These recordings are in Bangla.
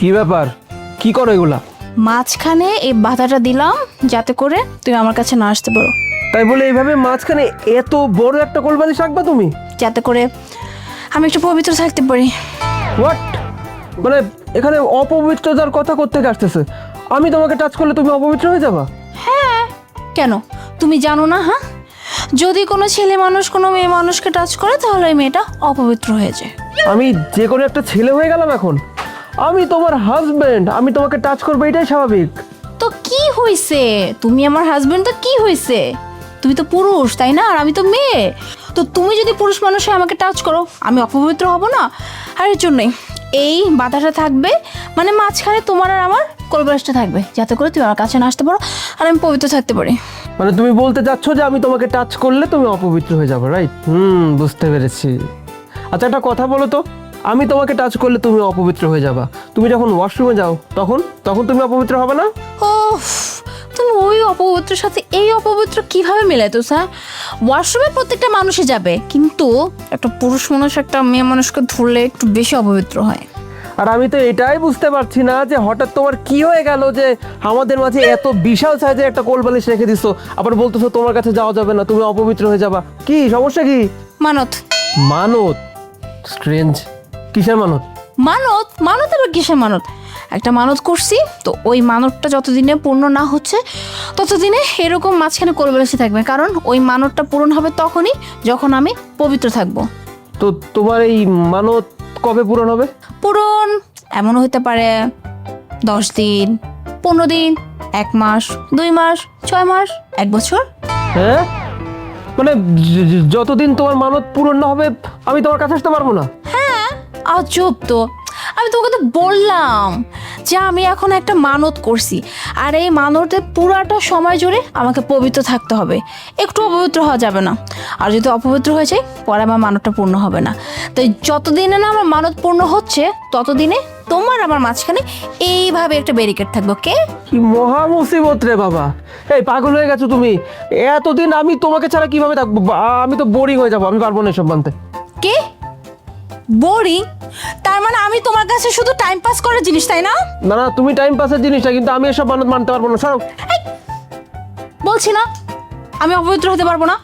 কি ব্যাপার? কি করো এগুলা? মাঝখানে এই বাধাটা দিলাম যাতে করে তুমি আমার কাছে না আসতে পারো, তাই বলে এইভাবে মাঝখানে এত বড় একটা কোলবালিশ রাখবা তুমি? যাতে করে আমি একটু পবিত্র থাকতে পারি। হোয়াট? মানে এখানে অপবিত্রতার কথা কোত্থেকে আসতেছে? আমি তোমাকে টাচ করলে তুমি অপবিত্র হয়ে যাবা? হ্যাঁ, কেন তুমি জানো না? হ্যাঁ, যদি কোনো ছেলে মানুষ কোনো মেয়ে মানুষকে টাচ করে তাহলে ওই মেয়েটা অপবিত্র হয়ে যায়। আমি যে কোনো একটা ছেলে হয়ে গেলাম এখন? আমি তোমার হাজবেন্ড, আমি তোমাকে টাচ করবো, এটাই স্বাভাবিক। তো কি হয়েছে? তুমি আমার হাজবেন্ড, তো কি হয়েছে? তুমি তো পুরুষ, তাই না? আর আমি তো মেয়ে। তো তুমি যদি পুরুষ মানুষ হয়ে আমাকে টাচ করো, আমি অপবিত্র হব না? আর এর জন্যই এই বাধাটা থাকবে, মানে মাঝখানে তোমার আর আমার কোলবালিশটা থাকবে, যাতে করে তুমি আমার কাছে না আসতে পারো আর আমি পবিত্র থাকতে পারি। মানে তুমি বলতে চাচ্ছ যে আমি তোমাকে টাচ করলে তুমি অপবিত্র হয়ে যাবে, রাইট? বুঝতে পেরেছি। আচ্ছা একটা কথা বলো তো, আমি তোমাকে টাচ করলে তুমি অপবিত্র হয়ে যাবা, তুমি যখন ওয়াশরুমে যাও তখন তখন তুমি অপবিত্র হবে না? ওফ, তুমি ওই অপবিত্রের সাথে এই অপবিত্র কিভাবে মেলাইতো স্যার? ওয়াশরুমে প্রত্যেকটা মানুষই যাবে, কিন্তু একটা পুরুষ মানুষ একটা মেয়ে মানুষকে ধরলে একটু বেশি অপবিত্র হয়। আর আমি তো এটাই বুঝতে পারছি না যে হঠাৎ তোমার কি হয়ে গেল যে আমাদের মাঝে এত বিশাল সাইজের একটা কোলবালিশ রেখে দিছো, আবার বলতেছো তোমার কাছে যাওয়া যাবে না, তুমি অপবিত্র হয়ে যাবা। কি সমস্যা? কি মানত? মানত? স্ট্রেঞ্জ। কিসের মানত? মানত? মানত আবার কিসের মানত? একটা মানত করছি, তো ওই মানতটা যতদিনে পূর্ণ না হচ্ছে ততদিনে এরকম মাঝখানে কোলবালিশই থাকবে, কারণ ওই মানতটা পূরণ হবে তখনই যখন আমি পবিত্র থাকবো। তো তোমার এই মানত কবে পূরণ হবে? পূরণ এমনও হতে পারে 10 দিন, 15 দিন, 1 মাস, 2 মাস, 6 মাস, 1 বছর। হ্যাঁ, মানে যতদিন তোমার মানত পূরণ না হবে আমি তোমার কাছে আসতে পারবো না? আজব তো, আমি তোকে তো বললাম যে আমি এখন একটা মানত করছি, আর এই মানতের পুরাটা সময় জুড়ে আমাকে পবিত্র থাকতে হবে, একটু অপবিত্র হওয়া যাবে না। আর যদি অপবিত্র হয়ে যায় পরে আমার মানতটা পূর্ণ হবে না। তাই যতদিনে না আমার মানত পূর্ণ হচ্ছে ততদিনে তোমার আমার মাঝখানে এইভাবে একটা ব্যারিকেড থাকবে। ওকে? কি মহা মুসিবত রে বাবা! এই পাগল হয়ে গেছো তুমি? এতদিন আমি তোমাকে ছাড়া কিভাবে থাকবো? আমি তো বোরিং হয়ে যাবো, আমি পারবো না এসব মানতে। কে বোরিং? তার মানে আমি তোমার কাছে শুধু টাইম পাস করার জিনিস, তাই না? না না, তুমি টাইম পাসের জিনিসটা, কিন্তু আমি এসব মানত মানতে পারবো না। সরো। বলছি না আমি অপবিত্র হতে পারবো না?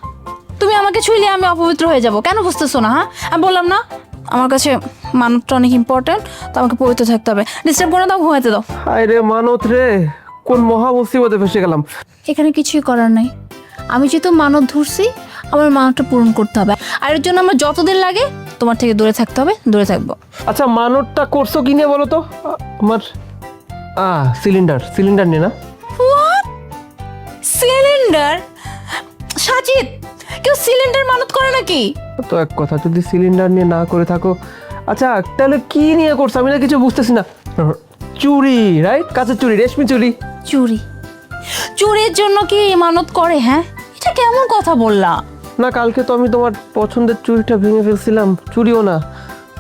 তুমি আমাকে ছুঁইলে আমি অপবিত্র হয়ে যাব, কেন বুঝতেছো না? হ্যাঁ, আমি বললাম না আমার কাছে মানতটা অনেক ইম্পর্টেন্ট, তো আমাকে পবিত্র থাকতে হবে। ডিস্টার্ব করে দাও, ঘুমাইতে দাও। হায় রে মানত রে, কোন মহা মুসিবতে ফেসে গেলাম। এখানে কিছুই করার নাই, আমি যেহেতু মানত ধরছি আমার মানতটা পূরণ করতে হবে, আর এর জন্য আমার যতদিন লাগে তোমার থেকে দূরে থাকতে হবে, দূরে থাকবো। আচ্ছা মানতটা করছো কি নিয়ে বলো তো? আমার সিলিন্ডার সিলিন্ডার নিয়ে না? হোয়াট? সিলিন্ডার? সাজিদ, কেউ সিলিন্ডার মানত করে নাকি? তো এক কথা, যদি সিলিন্ডার নিয়ে না করে থাকো, আচ্ছা তাহলে কি নিয়ে করছো? আমি না কিছু বুঝতেছি না। চুরি, রাইট? কাঁচের চুরি, রেশমি চুরি। চুরি? চুরির জন্য কি মানত করে? হ্যাঁ, এটা কেমন কথা বললা? না, কালকে তো আমি তোমার পছন্দের চুড়িটা ভেঙে ফেলছিলাম, চুরিও না।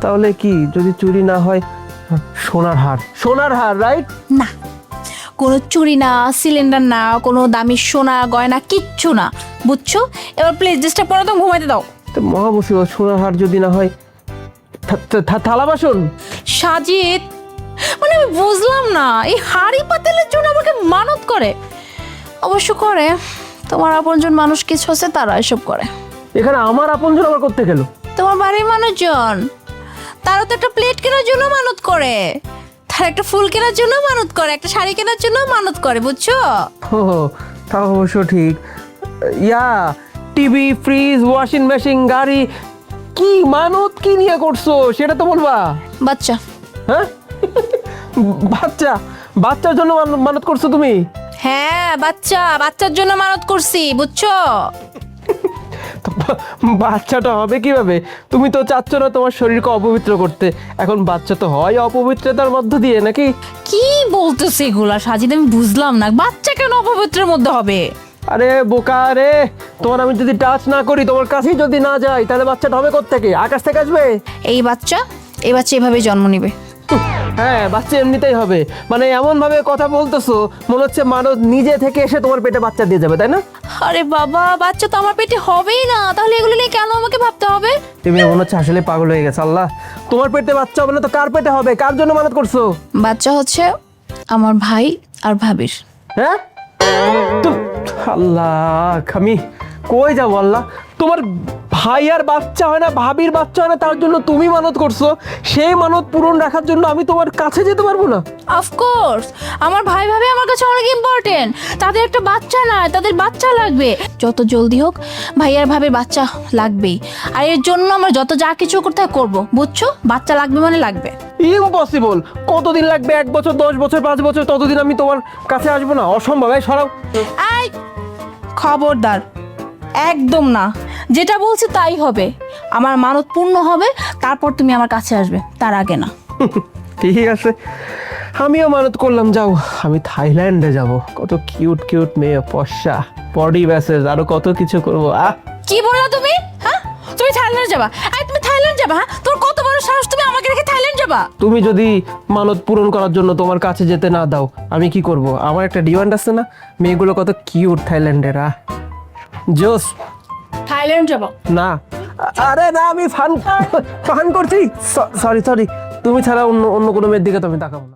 তাহলে কি, যদি চুরি না হয় সোনার হার? সোনার হার, রাইট? না, কোনো চুরি না, সিলিন্ডার না, কোনো দামি সোনা গয়না কিচ্ছু না, বুঝছো? এবার প্লিজ ডিস্টার্ব করো, তো ঘুমাইতে দাও। তো মহা মুসিবত, সোনার হার যদি না হয় থালা বাসন? সাজিদ, মানে আমি বুঝলাম না, এই হাড়ি পাতিলের জন্য আমাকে মানত করে? অবশ্য করে, তোমার আপনজন মানুষ কিছু আছে তারা এসব করে। এখানে আমার আপনজন আবার করতে গেল? তোমার বাড়ির মানুষজন, তারা তো একটা প্লেট কেনার জন্য মানত করে, তার একটা ফুল কেনার জন্য মানত করে, একটা শাড়ি কেনার জন্য মানত করে, বুঝছো? ও, তা অবশ্য ঠিক। ইয়া, টিভি, ফ্রিজ, ওয়াশিং মেশিন, গাড়ি, কি মানত কি নিয়ে করছো সেটা তো বলবা। বাচ্চা। হ্যাঁ? বাচ্চা? বাচ্চার জন্য মানত করছো তুমি? হ্যাঁ, বাচ্চার জন্য মানত করছি, বুঝছো? তো বাচ্চাটা হবে কিভাবে? তুমি তো চাচ্ছ না তোমার শরীরকে অপবিত্র করতে, এখন বাচ্চা তো হয় অপবিত্রতার মধ্য দিয়ে, নাকি? কি বলতেছে এগুলা সাজিদ? আমি বুঝলাম না, বাচ্চা কেন অপবিত্রের মধ্যে হবে? আরে বোকা রে, তোমার আমি যদি টাচ না করি, তোমার কাছেই যদি না যাই, তাহলে বাচ্চাটা হবে কোত্থেকে? আকাশ থেকে আসবে? এই বাচ্চা এভাবে জন্ম নিবে। হ্যাঁ, বাচ্চা এমনিতেই হবে। মানে এমন ভাবে কথা বলতেছো মনে হচ্ছে মানুষ নিজে থেকে এসে তোমার পেটে বাচ্চা দিয়ে যাবে, তাই না? আরে বাবা, বাচ্চা তো আমার পেটে হবেই না, তাহলে এগুলো নিয়ে কেন আমাকে ভাবতে হবে? তুমি মনে হচ্ছে আসলে পাগল হয়ে গেছে। আল্লাহ, তোমার পেটে বাচ্চা হবে না তো কার পেটে হবে? কার জন্য মানত করছো? বাচ্চা হচ্ছে আমার ভাই আর ভাবির। হ্যাঁ আল্লাহ, আমি কই যাবো? আল্লাহ, তোমার ভাই আর বাচ্চা হয় না, ভাবির বাচ্চা হয় না, তার জন্য তুমি মানত করছো। সেই মানত পূরণ রাখার জন্য আমি তোমার কাছে যেতে পারবো না? অফকোর্স, আমার ভাই ভাবি আমার কাছে অনেক ইম্পর্টেন্ট। তাদের একটা বাচ্চা নাই, তাদের বাচ্চা লাগবে। যত জলদি হোক ভাই আর ভাবির বাচ্চা লাগবেই। আর এর জন্য আমার যত যা কিছু করতে হয় করবো, বুঝছো? বাচ্চা লাগবে মানে লাগবে। ইম্পসিবল। কতদিন লাগবে? 1 বছর, 10 বছর, 5 বছর? ততদিন আমি তোমার কাছে আসবো না, অসম্ভব। এই সরাও। এই খবরদার, একদম না। যেটা বলছি তাই হবে। আমার মানত পূর্ণ হবে, তারপর তুমি আমার কাছে আসবে, তার আগে না। ঠিক আছে, আমিও মানত করলাম। যাও, আমি থাইল্যান্ডে যাব। কত কিউট কিউট মেয়ে, পশা, বডি ব্যাসেস, আরো কত কিছু করবো। কি বললা তুমি? হ্যাঁ, তুমি থাইল্যান্ড যাবা? আরে তুমি থাইল্যান্ড যাবা? হ্যাঁ, তোর কত বড় সাহস, তুমি আমাকে রেখে থাইল্যান্ড যাবা? তুমি যদি মানত পূরণ করার জন্য তোমার কাছে যেতে না দাও, আমি কি করব? আমার একটা ডিমান্ড আছে না? মেয়েগুলো কত কিউট থাইল্যান্ডের। জোস। থাইল্যান্ড যাবা? না, আরে না, আমি ফান করছি। সরি সরি, তুমি ছাড়া অন্য কোনো মেয়ের দিকে তো আমি তাকাবো না।